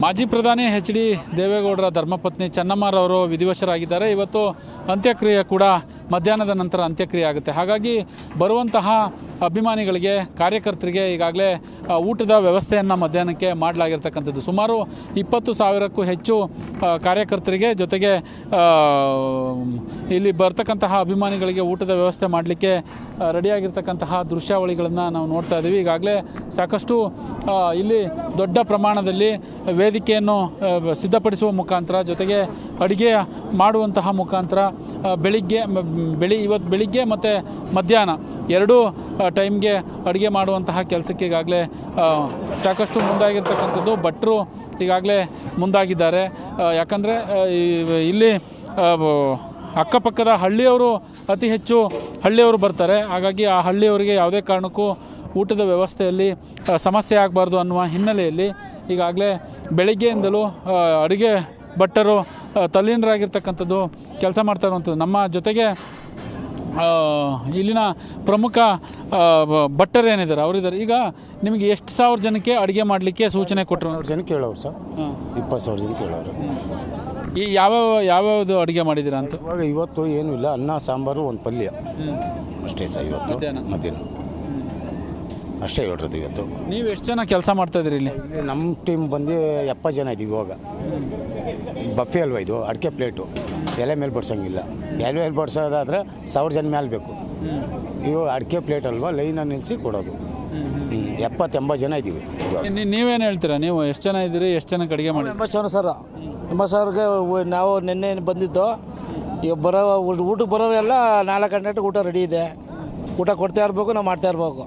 ಮಾಜಿ ಪ್ರಧಾನಿ H D ದೇವೇಗೌಡರ ಧರ್ಮಪತ್ನಿ ಚೆನ್ನಮ್ಮರವರು ವಿಧಿವಶರಾಗಿದ್ದಾರೆ. ಇವತ್ತು ಅಂತ್ಯಕ್ರಿಯೆ ಕೂಡ ಮಧ್ಯಾಹ್ನದ ನಂತರ ಅಂತ್ಯಕ್ರಿಯೆ ಆಗುತ್ತೆ. ಹಾಗಾಗಿ ಬರುವಂತಹ ಅಭಿಮಾನಿಗಳಿಗೆ, ಕಾರ್ಯಕರ್ತರಿಗೆ ಈಗಾಗಲೇ ಊಟದ ವ್ಯವಸ್ಥೆಯನ್ನು ಮಧ್ಯಾಹ್ನಕ್ಕೆ ಮಾಡಲಾಗಿರ್ತಕ್ಕಂಥದ್ದು. ಸುಮಾರು 20,000ಕ್ಕೂ ಹೆಚ್ಚು ಕಾರ್ಯಕರ್ತರಿಗೆ, ಜೊತೆಗೆ ಇಲ್ಲಿ ಬರ್ತಕ್ಕಂತಹ ಅಭಿಮಾನಿಗಳಿಗೆ ಊಟದ ವ್ಯವಸ್ಥೆ ಮಾಡಲಿಕ್ಕೆ ರೆಡಿಯಾಗಿರ್ತಕ್ಕಂತಹ ದೃಶ್ಯಾವಳಿಗಳನ್ನು ನಾವು ನೋಡ್ತಾ ಇದ್ದೀವಿ. ಈಗಾಗಲೇ ಸಾಕಷ್ಟು ಇಲ್ಲಿ ದೊಡ್ಡ ಪ್ರಮಾಣದಲ್ಲಿ ವೇದಿಕೆಯನ್ನು ಸಿದ್ಧಪಡಿಸುವ ಮುಖಾಂತರ, ಜೊತೆಗೆ ಅಡುಗೆ ಮಾಡುವಂತಹ ಮುಖಾಂತರ ಇವತ್ತು ಬೆಳಿಗ್ಗೆ ಮತ್ತು ಮಧ್ಯಾಹ್ನ ಎರಡೂ ಟೈಮ್ಗೆ ಅಡುಗೆ ಮಾಡುವಂತಹ ಕೆಲಸಕ್ಕೆ ಈಗಾಗಲೇ ಸಾಕಷ್ಟು ಮುಂದಾಗಿರ್ತಕ್ಕಂಥದ್ದು. ಭಟ್ರು ಈಗಾಗಲೇ ಮುಂದಾಗಿದ್ದಾರೆ. ಯಾಕಂದರೆ ಇಲ್ಲಿ ಅಕ್ಕಪಕ್ಕದ ಹಳ್ಳಿಯವರು ಅತಿ ಹೆಚ್ಚು ಹಳ್ಳಿಯವರು ಬರ್ತಾರೆ. ಹಾಗಾಗಿ ಆ ಹಳ್ಳಿಯವರಿಗೆ ಯಾವುದೇ ಕಾರಣಕ್ಕೂ ಊಟದ ವ್ಯವಸ್ಥೆಯಲ್ಲಿ ಸಮಸ್ಯೆ ಆಗಬಾರ್ದು ಅನ್ನುವ ಹಿನ್ನೆಲೆಯಲ್ಲಿ ಈಗಾಗಲೇ ಬೆಳಗ್ಗೆಯಿಂದಲೂ ಅಡುಗೆ ಭಟ್ಟರು ತಲ್ಲೀನರಾಗಿರ್ತಕ್ಕಂಥದ್ದು ಕೆಲಸ ಮಾಡ್ತಾ ಇರುವಂಥದ್ದು. ನಮ್ಮ ಜೊತೆಗೆ ಇಲ್ಲಿನ ಪ್ರಮುಖ ಭಟ್ಟರೇನಿದ್ದಾರೆ ಅವರಿದ್ದಾರೆ. ಈಗ ನಿಮಗೆ ಎಷ್ಟು ಸಾವಿರ ಜನಕ್ಕೆ ಅಡುಗೆ ಮಾಡಲಿಕ್ಕೆ ಸೂಚನೆ ಕೊಟ್ಟರು? ಜನಕ್ಕೆ ಹೇಳೋರು ಸರ್, 20,000 ಜನಕ್ಕೆ ಹೇಳೋರು. ಈ ಯಾವ್ಯಾವುದು ಅಡುಗೆ ಮಾಡಿದ್ದೀರಾ ಅಂತ? ಇವತ್ತು ಏನೂ ಇಲ್ಲ, ಅನ್ನ ಸಾಂಬಾರು ಒಂದು ಪಲ್ಯ ಅಷ್ಟೇ ಸರ್. ಇವತ್ತು ಮಧ್ಯಾಹ್ನ ಅಷ್ಟೇ ಹೇಳ್ರದ್ದು. ಇವತ್ತು ನೀವು ಎಷ್ಟು ಜನ ಕೆಲಸ ಮಾಡ್ತಾಯಿದ್ದೀರಿ ಇಲ್ಲಿ? ನಮ್ಮ ಟೀಮ್ ಬಂದು 70 ಜನ ಇದ್ದೀವಿ. ಇವಾಗ ಬಫೆ ಅಲ್ವಾ ಇದು, ಅಡಿಕೆ ಪ್ಲೇಟು ಎಲೆ ಮೇಲೆ ಬಡ್ಸೋಂಗಿಲ್ಲ. ಎಲೆ ಮೇಲೆ ಬಡ್ಸೋದಾದರೆ 1000 ಜನ ಮೇಲೆ ಬೇಕು. ಇವು ಅಡಿಕೆ ಪ್ಲೇಟ್ ಅಲ್ವಾ, ಲೈನಲ್ಲಿ ನಿಲ್ಲಿಸಿ ಕೊಡೋದು. 70-80 ಜನ ಇದ್ದೀವಿ. ನೀವೇನು ಹೇಳ್ತೀರಾ? ನೀವು ಎಷ್ಟು ಜನ ಇದ್ದೀರಿ? ಎಷ್ಟು ಜನಕ್ಕೆ ಅಡುಗೆ ಮಾಡಿ? 80 ಜನ ಸರ್. 80 ಸಾವಿರಕ್ಕೆ ನಾವು ನಿನ್ನೆ ಬಂದಿದ್ದು. ಈಗ ಊಟಕ್ಕೆ ಬರೋರೆಲ್ಲ 4 ಗಂಟೆ ಊಟ ರೆಡಿ ಇದೆ. ಊಟ ಕೊಡ್ತಾ ಇರಬೇಕು, ನಾವು ಮಾಡ್ತಾ ಇರಬೇಕು.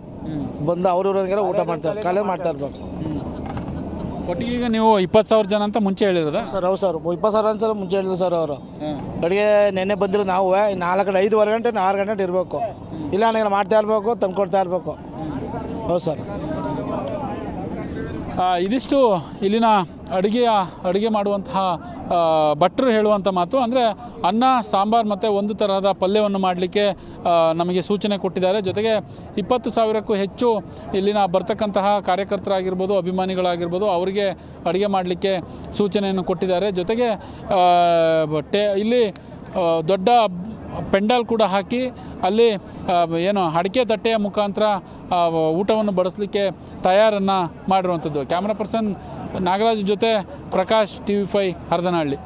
ಬಂದು ಅವ್ರವ್ರಿಗೆಲ್ಲ ಊಟ ಮಾಡ್ತಾ ಇರಬೇಕು. ಒಟ್ಟಿಗೆ ಈಗ ನೀವು 20,000 ಜನ ಅಂತ ಮುಂಚೆ ಹೇಳಿರೋದ ಸರ್? ಹೌದು ಸರ್, 20,000 ಅಂತ ಮುಂಚೆ ಹೇಳಿದ್ರು ಸರ್ ಅವರು. ಅಡುಗೆ ನೆನ್ನೆ ಬಂದಿರೋ ನಾವು 5:30 ಗಂಟೆ 6 ಗಂಟೆ ಇರಬೇಕು. ಇಲ್ಲ ನನಗೆ ಮಾಡ್ತಾ ಇರಬೇಕು, ತಂದ್ಕೊಡ್ತಾ ಇರಬೇಕು. ಹೌದು ಸರ್. ಇದಿಷ್ಟು ಇಲ್ಲಿನ ಅಡುಗೆ ಮಾಡುವಂತಹ ಭಟ್ರು ಹೇಳುವಂಥ ಮಾತು. ಅಂದರೆ ಅನ್ನ, ಸಾಂಬಾರು ಮತ್ತು ಒಂದು ತರಹದ ಪಲ್ಯವನ್ನು ಮಾಡಲಿಕ್ಕೆ ನಮಗೆ ಸೂಚನೆ ಕೊಟ್ಟಿದ್ದಾರೆ. ಜೊತೆಗೆ 20,000ಕ್ಕೂ ಹೆಚ್ಚು ಇಲ್ಲಿನ ಬರ್ತಕ್ಕಂತಹ ಕಾರ್ಯಕರ್ತರಾಗಿರ್ಬೋದು, ಅಭಿಮಾನಿಗಳಾಗಿರ್ಬೋದು, ಅವರಿಗೆ ಅಡುಗೆ ಮಾಡಲಿಕ್ಕೆ ಸೂಚನೆಯನ್ನು ಕೊಟ್ಟಿದ್ದಾರೆ. ಜೊತೆಗೆ ಇಲ್ಲಿ ದೊಡ್ಡ ಪೆಂಡಾಲ್ ಕೂಡ ಹಾಕಿ ಅಲ್ಲಿ ಅಡಿಕೆ ತಟ್ಟೆಯ ಮುಖಾಂತರ ಊಟವನ್ನು ಬಡಿಸಲಿಕ್ಕೆ ತಯಾರನ್ನು ಮಾಡಿರುವಂಥದ್ದು. ಕ್ಯಾಮ್ರಾ ಪರ್ಸನ್ ನಾಗರಾಜ್ ಜೊತೆ ಪ್ರಕಾಶ್, TV5 ಹರದನಹಳ್ಳಿ.